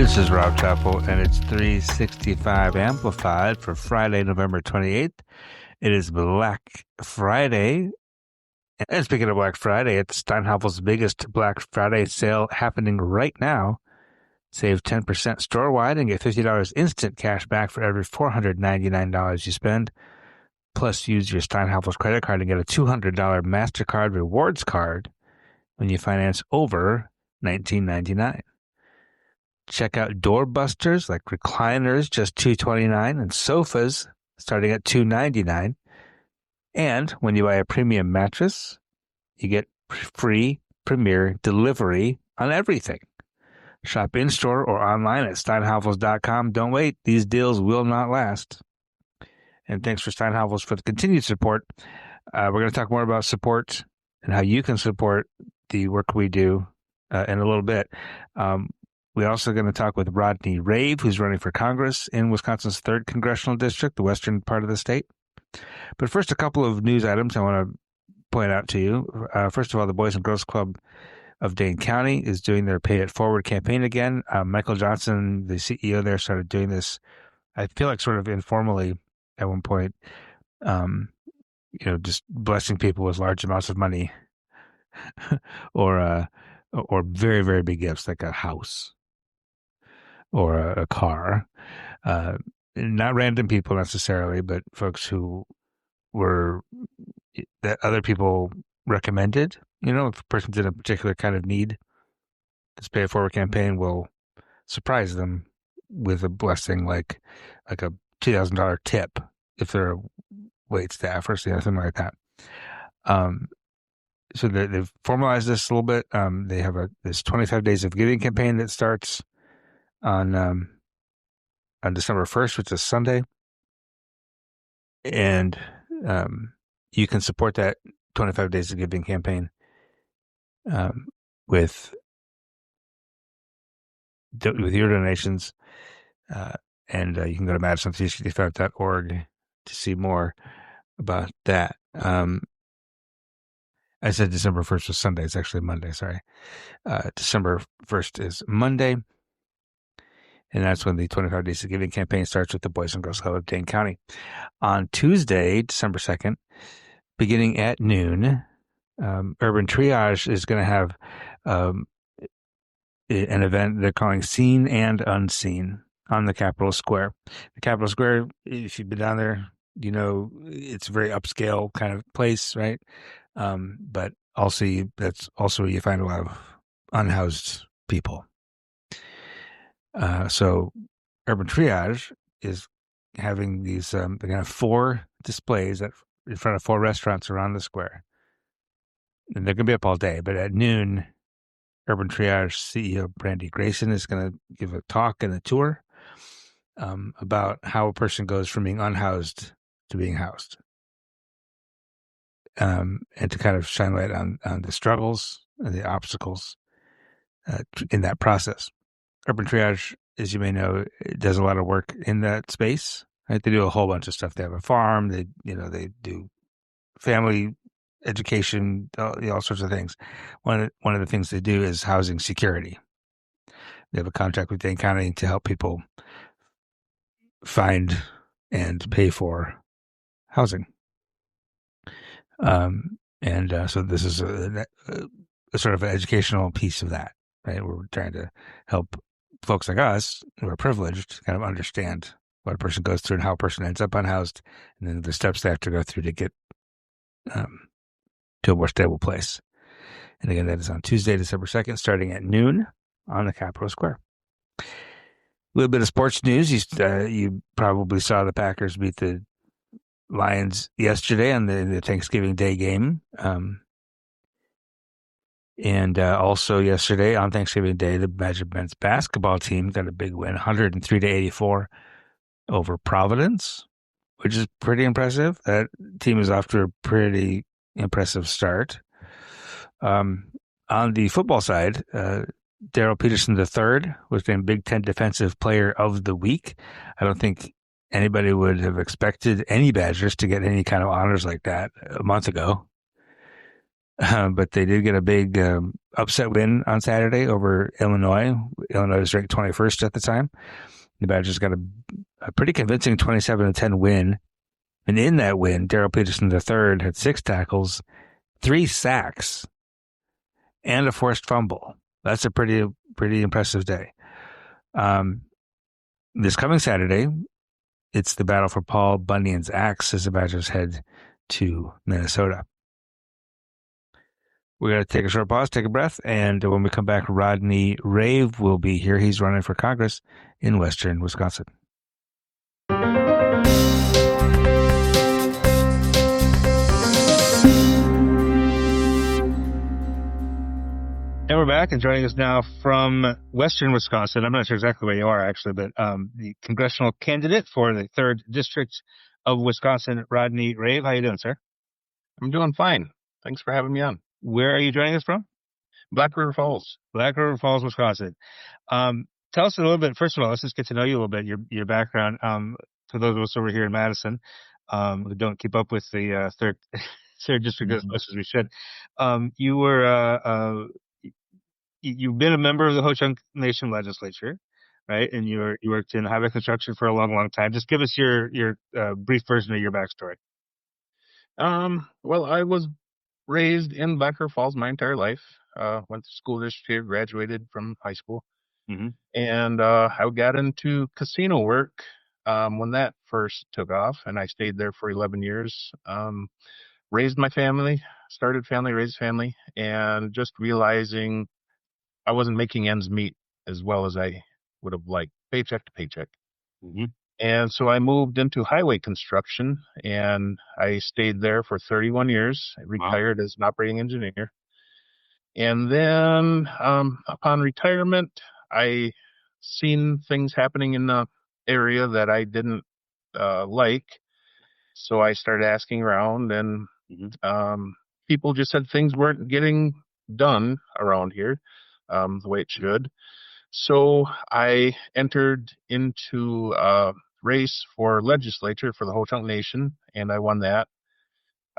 This is Rob Chappell, and it's 365 Amplified for Friday, November 28th. It is Black Friday. And speaking of Black Friday, it's Steinhaffel's biggest Black Friday sale happening right now. Save 10% store-wide and get $50 instant cash back for every $499 you spend. Plus, use your Steinhaffel's credit card and get a $200 MasterCard rewards card when you finance over $19.99. Check out doorbusters like recliners, just $229, and sofas starting at $299. And when you buy a premium mattress, you get free premier delivery on everything. Shop in-store or online at steinhaffels.com. Don't wait. These deals will not last. And thanks for Steinhaffels for the continued support. We're going to talk more about support and how you can support the work we do in a little bit. We're also going to talk with Rodney Rave, who's running for Congress in Wisconsin's 3rd Congressional District, the western part of the state. But first, a couple of news items I want to point out to you. First of all, the Boys and Girls Club of Dane County is doing their Pay It Forward campaign again. Michael Johnson, the CEO there, started doing this, I feel like sort of informally at one point, just blessing people with large amounts of money or very, very big gifts like a house or a car. Not random people necessarily, but folks who were that other people recommended. If a person's in a particular kind of need, this Pay It Forward campaign will surprise them with a blessing like a $2,000 tip if they're a wait staff or something like that. So they've formalized this a little bit. They have this 25 Days of Giving campaign that starts on December 1st, which is Sunday. And you can support that 25 Days of Giving campaign with your donations. And you can go to madison365.org to see more about that. I said December 1st was Sunday. It's actually Monday, sorry. December 1st is Monday. And that's when the 25 Days of Giving campaign starts with the Boys and Girls Club of Dane County. On Tuesday, December 2nd, beginning at noon, Urban Triage is going to have an event they're calling Seen and Unseen on the Capitol Square. The Capitol Square, if you've been down there, it's a very upscale kind of place, right? But also that's also where you find a lot of unhoused people. So Urban Triage is having these, they're going to have 4 displays in front of 4 restaurants around the square. And they're going to be up all day, but at noon, Urban Triage CEO Brandy Grayson is going to give a talk and a tour about how a person goes from being unhoused to being housed. And to kind of shine light on the struggles and the obstacles in that process. Urban Triage, as you may know, does a lot of work in that space. Right? They do a whole bunch of stuff. They have a farm. They do family education, all sorts of things. One of the things they do is housing security. They have a contract with Dane County to help people find and pay for housing. So this is a sort of an educational piece of that, right? We're trying to help folks like us who are privileged kind of understand what a person goes through and how a person ends up unhoused, and then the steps they have to go through to get to a more stable place. And again, that is on Tuesday, December 2nd, starting at noon on the Capitol Square. A little bit of sports news. You probably saw the Packers beat the Lions yesterday on the Thanksgiving Day game. And also yesterday on Thanksgiving Day, the Magic men's basketball team got a big win, 103-84 over Providence, which is pretty impressive. That team is off to a pretty impressive start. On the football side, Daryl Peterson III was named Big Ten Defensive Player of the Week. I don't think anybody would have expected any Badgers to get any kind of honors like that a month ago. But they did get a big upset win on Saturday over Illinois. Illinois was ranked 21st at the time. The Badgers got a pretty convincing 27-10 win. And in that win, Daryl Peterson III had 6 tackles, 3 sacks, and a forced fumble. That's a pretty impressive day. This coming Saturday, it's the battle for Paul Bunyan's axe as the Badgers head to Minnesota. We're going to take a short pause, take a breath, and when we come back, Rodney Rave will be here. He's running for Congress in western Wisconsin. And we're back, and joining us now from western Wisconsin, I'm not sure exactly where you are, actually, but the congressional candidate for the 3rd District of Wisconsin, Rodney Rave. How you doing, sir? I'm doing fine. Thanks for having me on. Where are you joining us from? Black River Falls. Black River Falls, Wisconsin. Tell us a little bit, first of all, let's just get to know you a little bit, your background. For those of us over here in Madison who don't keep up with the 3rd District as much as we should, you've been a member of the Ho-Chunk Nation legislature, right? And you worked in highway construction for a long, long time. Just give us your brief version of your backstory. Well, I was raised in Black River Falls my entire life. Went to school district here, graduated from high school. Mm-hmm. And I got into casino work when that first took off, and I stayed there for 11 years. Raised my family, started family, raised family, and just realizing I wasn't making ends meet as well as I would have liked, paycheck to paycheck. Mm-hmm. And so I moved into highway construction, and I stayed there for 31 years. I retired as an operating engineer. And then upon retirement, I seen things happening in the area that I didn't like. So I started asking around, and people just said things weren't getting done around here the way it should. So I entered into a race for legislature for the Ho-Chunk Nation, and I won that.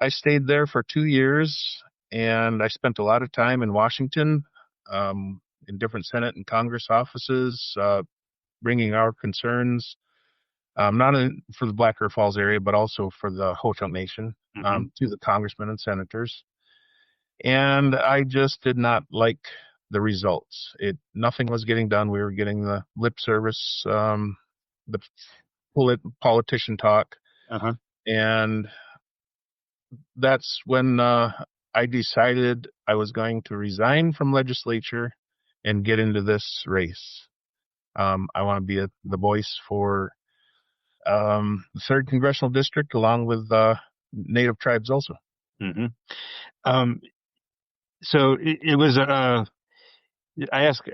I stayed there for 2 years, and I spent a lot of time in Washington, in different Senate and Congress offices, bringing our concerns, not for the Black River Falls area, but also for the Ho-Chunk Nation, to the congressmen and senators. And I just did not like the results. Nothing was getting done. We were getting the lip service, the politician talk, and that's when I decided I was going to resign from legislature and get into this race. I want to be the voice for the 3rd Congressional District, along with Native tribes also. So it was I ask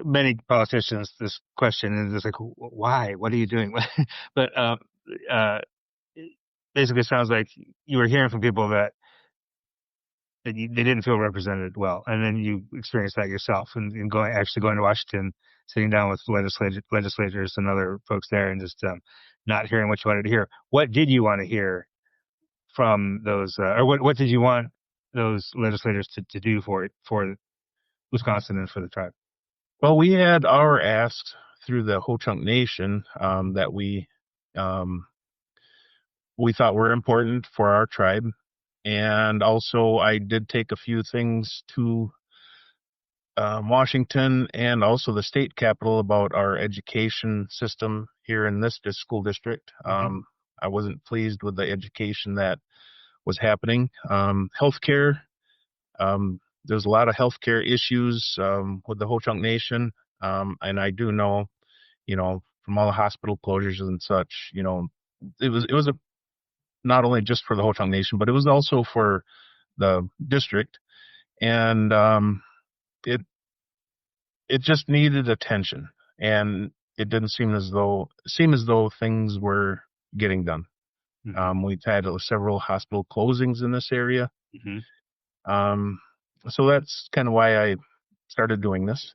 many politicians this question, and it's like, why? What are you doing? But it basically sounds like you were hearing from people that they didn't feel represented well, and then you experienced that yourself, and going to Washington, sitting down with legislators and other folks there, and just not hearing what you wanted to hear. What did you want to hear from those, or what did you want those legislators to do for Wisconsin and for the tribe? Well, we had our asks through the Ho-Chunk Nation that we thought were important for our tribe. And also I did take a few things to Washington and also the state capitol about our education system here in this school district. I wasn't pleased with the education that was happening. Healthcare, there's a lot of healthcare issues with the Ho-Chunk Nation. And I do know, from all the hospital closures and such, it was not only just for the Ho-Chunk Nation, but it was also for the district. And it just needed attention, and it didn't seem as though things were getting done. We've had several hospital closings in this area. So that's kind of why I started doing this.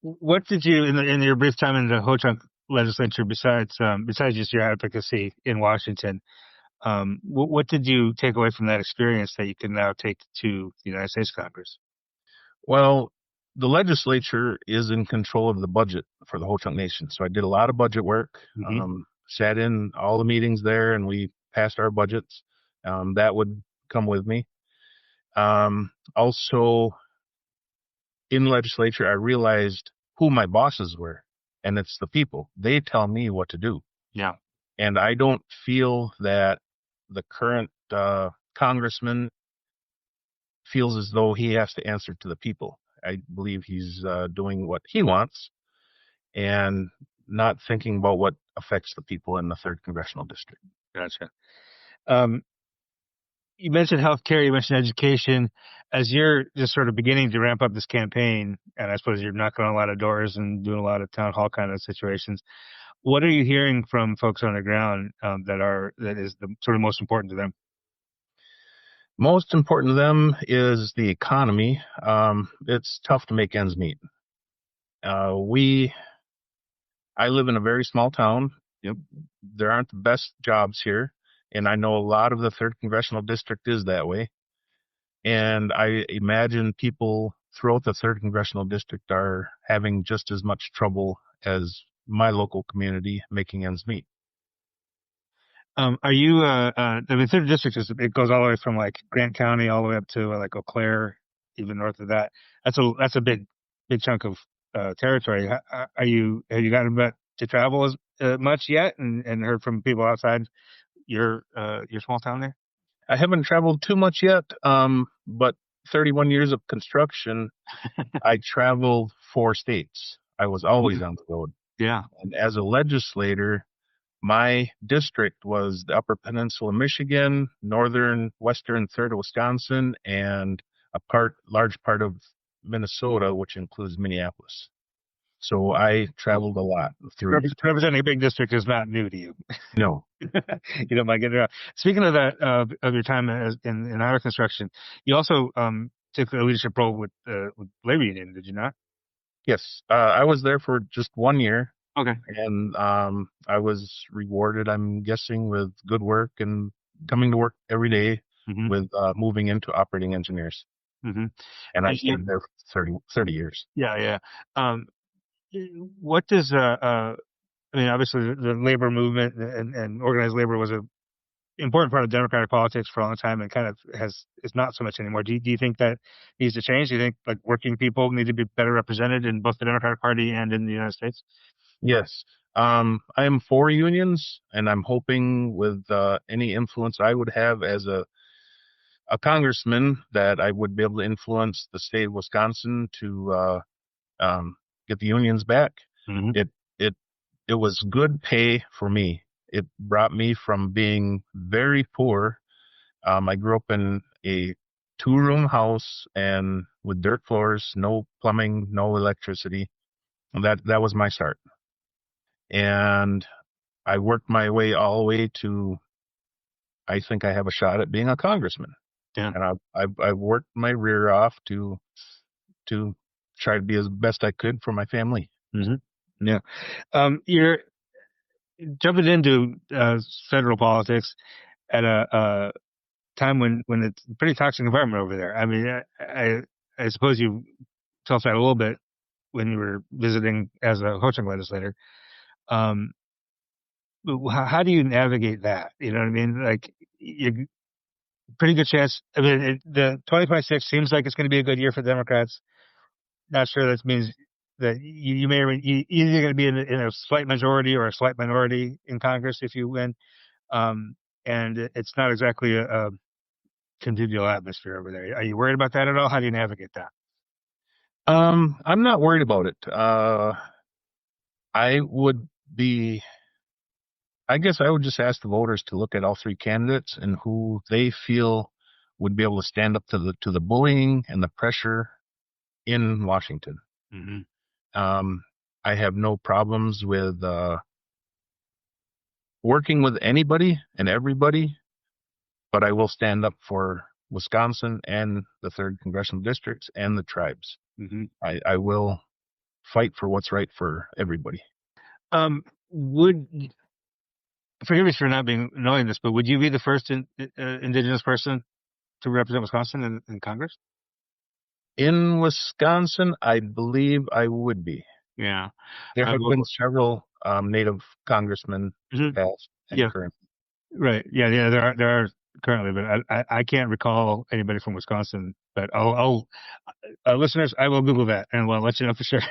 What did you, in your brief time in the Ho-Chunk legislature, besides just your advocacy in Washington, What did you take away from that experience that you can now take to the United States Congress? Well, the legislature is in control of the budget for the Ho Chunk Nation. So I did a lot of budget work, sat in all the meetings there, and we passed our budgets. That would come with me. Also, in legislature, I realized who my bosses were, and it's the people. They tell me what to do. Yeah. And I don't feel that the current congressman feels as though he has to answer to the people. I believe he's doing what he wants and not thinking about what affects the people in the third congressional district. Gotcha. You mentioned healthcare, you mentioned education. As you're just sort of beginning to ramp up this campaign, and I suppose you're knocking on a lot of doors and doing a lot of town hall kind of situations, what are you hearing from folks on the ground that is the sort of most important to them? Most important to them is the economy. It's tough to make ends meet. I live in a very small town. Yep. There aren't the best jobs here, and I know a lot of the third congressional district is that way. And I imagine people throughout the third congressional district are having just as much trouble as my local community making ends meet. Are you, I mean, third district it goes all the way from like Grant County all the way up to like Eau Claire, even north of that. That's a big chunk of territory. Have you gotten to travel as much yet and heard from people outside your small town there? I haven't traveled too much yet, but 31 years of construction, I traveled 4 states. I was always on the road. Yeah. And as a legislator, my district was the Upper Peninsula of Michigan, northern, western third of Wisconsin, and large part of Minnesota, which includes Minneapolis. So I traveled a lot through. Representing a big district is not new to you. No. You don't mind getting around. Speaking of that, of your time in highway construction, you also took a leadership role with labor union, did you not? Yes, I was there for just 1 year. Okay. And I was rewarded, I'm guessing, with good work and coming to work every day with moving into operating engineers. And I stayed there for 30 years. Yeah, yeah. What does I mean, obviously the labor movement and organized labor was a important part of Democratic politics for a long time and kind of is not so much anymore. Do you think that needs to change? Do you think like working people need to be better represented in both the Democratic Party and in the United States? Yes. I am for unions, and I'm hoping with any influence I would have as a congressman that I would be able to influence the state of Wisconsin to get the unions back. It was good pay for me. It brought me from being very poor. I grew up in a 2-room house and with dirt floors, no plumbing, no electricity. That was my start. And I worked my way all the way to, I think I have a shot at being a congressman. Yeah. And I've worked my rear off to try to be as best I could for my family. Yeah. You're jumping into federal politics at a time when it's a pretty toxic environment over there. I mean, I suppose you felt that a little bit when you were visiting as a Ho Chunk legislator. How do you navigate that? You know what I mean? Like, you pretty good chance. I mean, the 2026 seems like it's going to be a good year for Democrats. Not sure that means that you may you either going to be in a slight majority or a slight minority in Congress if you win. And it's not exactly a congenial atmosphere over there. Are you worried about that at all? How do you navigate that? I'm not worried about it. I guess I would just ask the voters to look at all 3 candidates and who they feel would be able to stand up to the bullying and the pressure in Washington. I have no problems with working with anybody and everybody, but I will stand up for Wisconsin and the third congressional districts and the tribes. I will fight for what's right for everybody. Would forgive me for not being knowing this, but would you be the first Indigenous person to represent Wisconsin in Congress? In Wisconsin, I believe I would be. Yeah. There have Well, been several Native congressmen mhm. past and Yeah. current. Right. Yeah. Yeah. There are currently, but I can't recall anybody from Wisconsin. But listeners, I will Google that and we'll let you know for sure.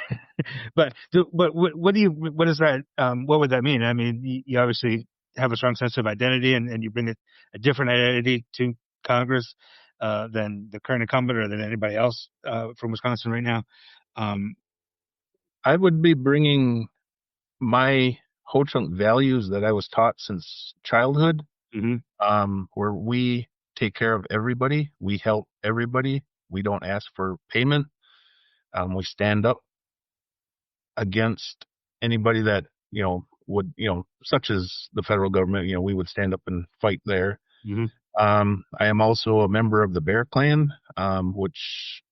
But what do you what is that? What would that mean? I mean, you obviously have a strong sense of identity, and you bring a different identity to Congress than the current incumbent or than anybody else from Wisconsin right now. Um, I would be bringing my Ho Chunk values that I was taught since childhood, mhm, where we take care of everybody, we help everybody, we don't ask for payment, we stand up against anybody that would such as the federal government. We would stand up and fight there. mhm, I am also a member of the Bear Clan, which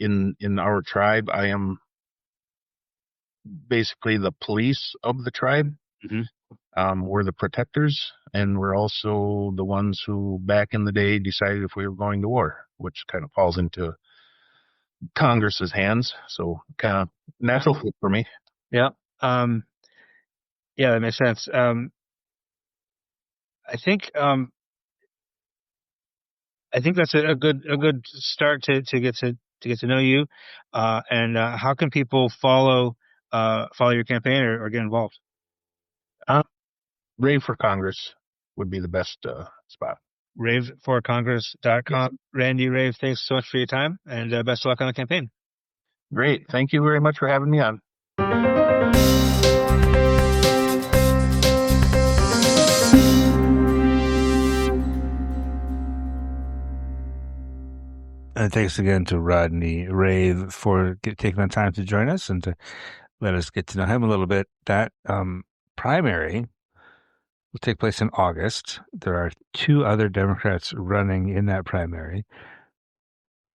in our tribe, I am basically the police of the tribe. mhm. We're the protectors, and we're also the ones who, back in the day, decided if we were going to war, which kind of falls into Congress's hands. So kind of natural fit for me. Yeah. Um, yeah, that makes sense. I think um, I think that's a good start to get to know you. And how can people follow your campaign or get involved? Uh, Rave for Congress would be the best spot. Yes. RaveForCongress.com. Randy Rave, thanks so much for your time and best of luck on the campaign. Great. Thank you very much for having me on. And thanks again to Rodney Rave for taking the time to join us and to let us get to know him a little bit. That primary will take place in August. There are two other Democrats running in that primary.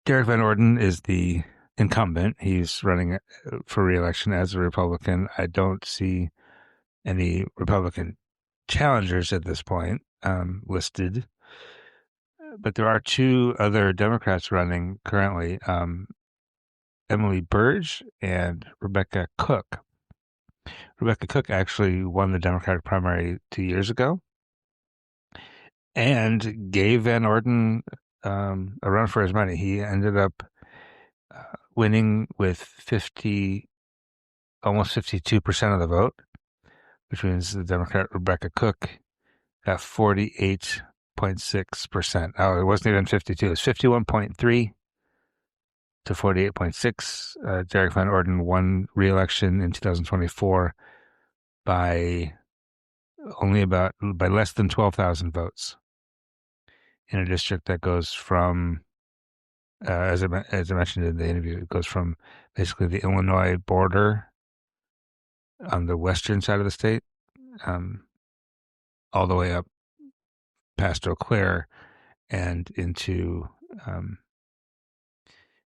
Derek Van Orden is the incumbent. He's running for re-election as a Republican. I don't see any Republican challengers at this point listed, but there are two other Democrats running currently, Emily Burge and Rebecca Cook. Rebecca Cook actually won the Democratic primary 2 years ago and gave Van Orden a run for his money. He ended up winning with almost 52% of the vote, which means the Democrat Rebecca Cook got 48.6%. Oh, it wasn't even 52. It was 51.3 to 48.6. Derek Van Orden won re-election in 2024 by less than 12,000 votes in a district that goes from, as I mentioned in the interview, it goes from basically the Illinois border on the western side of the state, all the way up past Eau Claire and into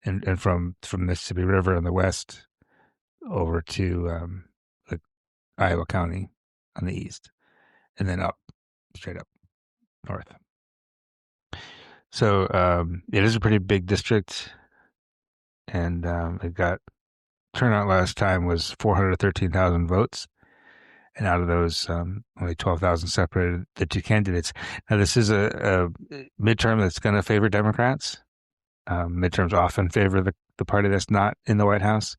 and from Mississippi River on the west over to the Iowa County on the east, and then up straight up north. So it is a pretty big district, and it got turnout last time was 413,000 votes, and out of those, only 12,000 separated the two candidates. Now, this is a midterm that's going to favor Democrats. Midterms often favor the party that's not in the White House.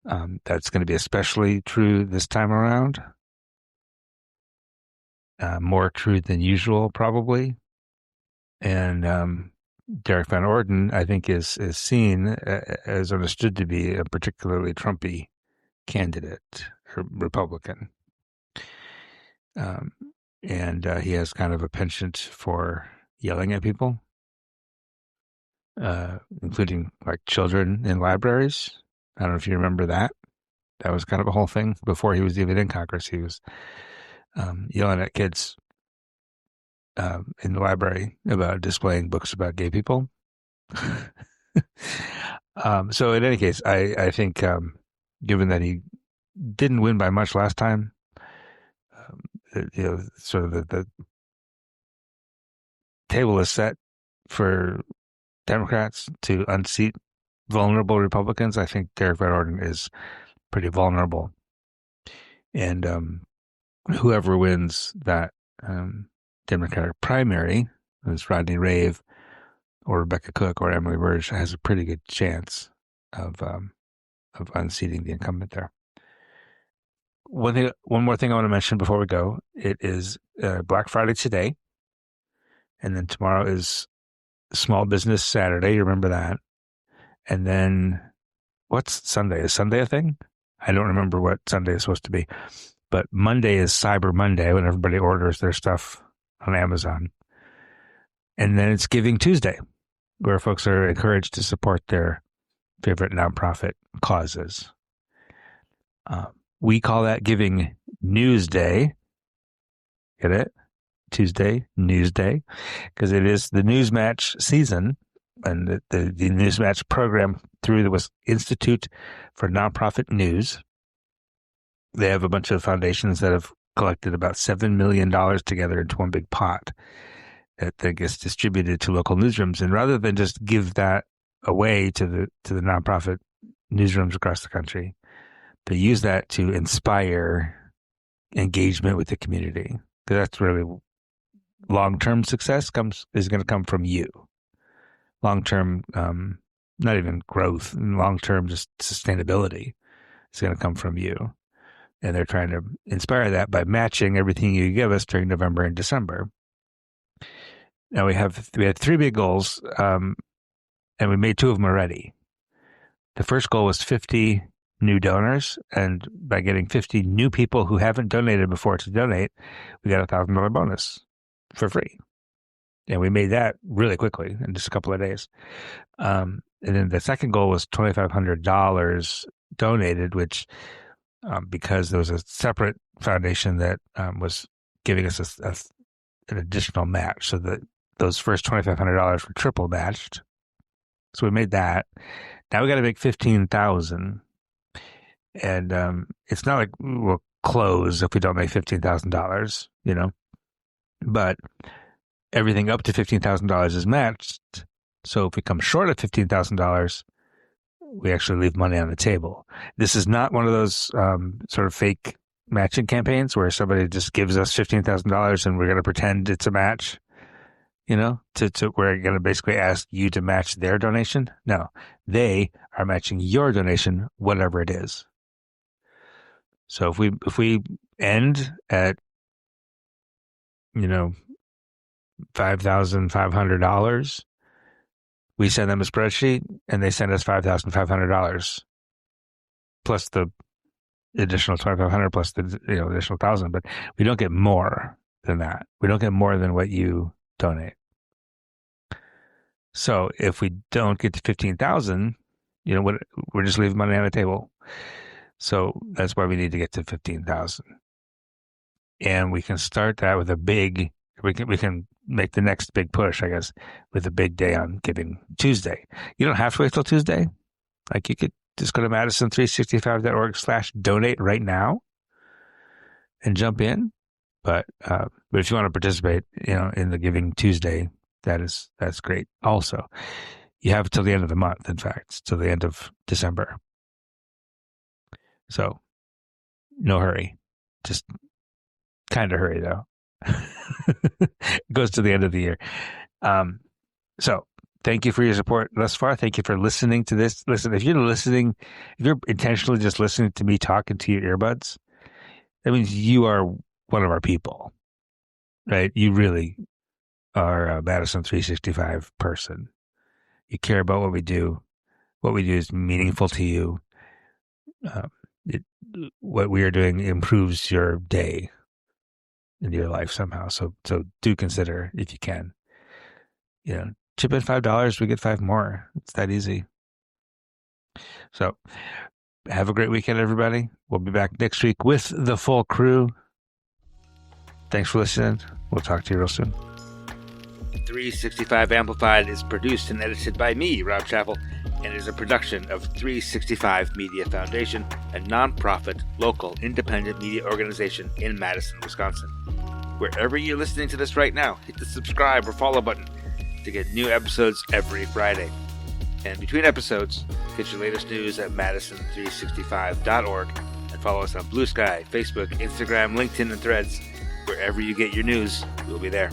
That's going to be especially true this time around. More true than usual, probably. And Derek Van Orden, I think, is seen as understood to be a particularly Trumpy candidate, Republican. And he has kind of a penchant for yelling at people, including like children in libraries. I don't know if you remember that. That was kind of a whole thing before he was even in Congress. He was yelling at kids in the library about displaying books about gay people. So in any case, I think given that he didn't win by much last time, sort of the table is set for Democrats to unseat vulnerable Republicans. I think Derek Van Orden is pretty vulnerable. And whoever wins that Democratic primary, who's Rodney Rave or Rebecca Cook or Emily Burge, has a pretty good chance of unseating the incumbent there. One more thing I want to mention before we go. It is Black Friday today, and then tomorrow is Small Business Saturday. You remember that? And then what's Sunday? Is Sunday a thing? I don't remember what Sunday is supposed to be. But Monday is Cyber Monday, when everybody orders their stuff on Amazon. And then it's Giving Tuesday, where folks are encouraged to support their favorite nonprofit causes. We call that Giving Newsday. Get it? Tuesday, Newsday, because it is the Newsmatch season, and the Newsmatch program through the Institute for Nonprofit News. They have a bunch of foundations that have collected about $7 million together into one big pot that gets distributed to local newsrooms. And rather than just give that away to the nonprofit newsrooms across the country, they use that to inspire engagement with the community. Because that's really long-term success is going to come from you. Long-term, not even growth, long-term just sustainability is going to come from you. And they're trying to inspire that by matching everything you give us during November and December. Now we had 3 big goals, and we made 2 of them already. The first goal was 50 new donors, and by getting 50 new people who haven't donated before to donate, we got a $1,000 bonus for free. And we made that really quickly in just a couple of days. And then the second goal was $2,500 donated, which because there was a separate foundation that was giving us an additional match, so that those first $2,500 were triple matched. So we made that. Now we got to make $15,000, and it's not like we'll close if we don't make $15,000, But everything up to $15,000 is matched. So if we come short of $15,000, we actually leave money on the table. This is not one of those sort of fake matching campaigns where somebody just gives us $15,000 and we're going to pretend it's a match, we're going to basically ask you to match their donation. No, they are matching your donation, whatever it is. So if we end at, $5,500, we send them a spreadsheet and they send us $5,500 plus the additional $2,500 plus the additional $1,000. But we don't get more than that. We don't get more than what you donate. So if we don't get to 15,000, we're just leaving money on the table. So that's why we need to get to 15,000. And we can start that with we can make the next big push, I guess, with a big day on Giving Tuesday. You don't have to wait till Tuesday. Like, you could just go to madison365.org/donate right now and jump in. But if you want to participate, in the Giving Tuesday, that's great. Also, you have till the end of the month. In fact, till the end of December. So, no hurry. Just kind of hurry, though. It goes to the end of the year. So thank you for your support thus far. Thank you for listening to this. Listen, if you're intentionally just listening to me talk into your earbuds, that means you are one of our people, right? You really are a Madison 365 person. You care about what we do. What we do is meaningful to you. What we are doing improves your day in your life somehow. So do consider, if you can, chip in $5, we get 5 more. It's that easy. So have a great weekend, everybody. We'll be back next week with the full crew. Thanks for listening. We'll talk to you real soon. 365 Amplified is produced and edited by me, Rob Chappell, and is a production of 365 Media Foundation, a nonprofit, local, independent media organization in Madison, Wisconsin. wherever you're listening to this right now. Hit the subscribe or follow button to get new episodes every Friday. And between episodes, get your latest news at madison365.org and follow us on Blue Sky, Facebook, Instagram, LinkedIn, and Threads. Wherever you get your news, we'll be there.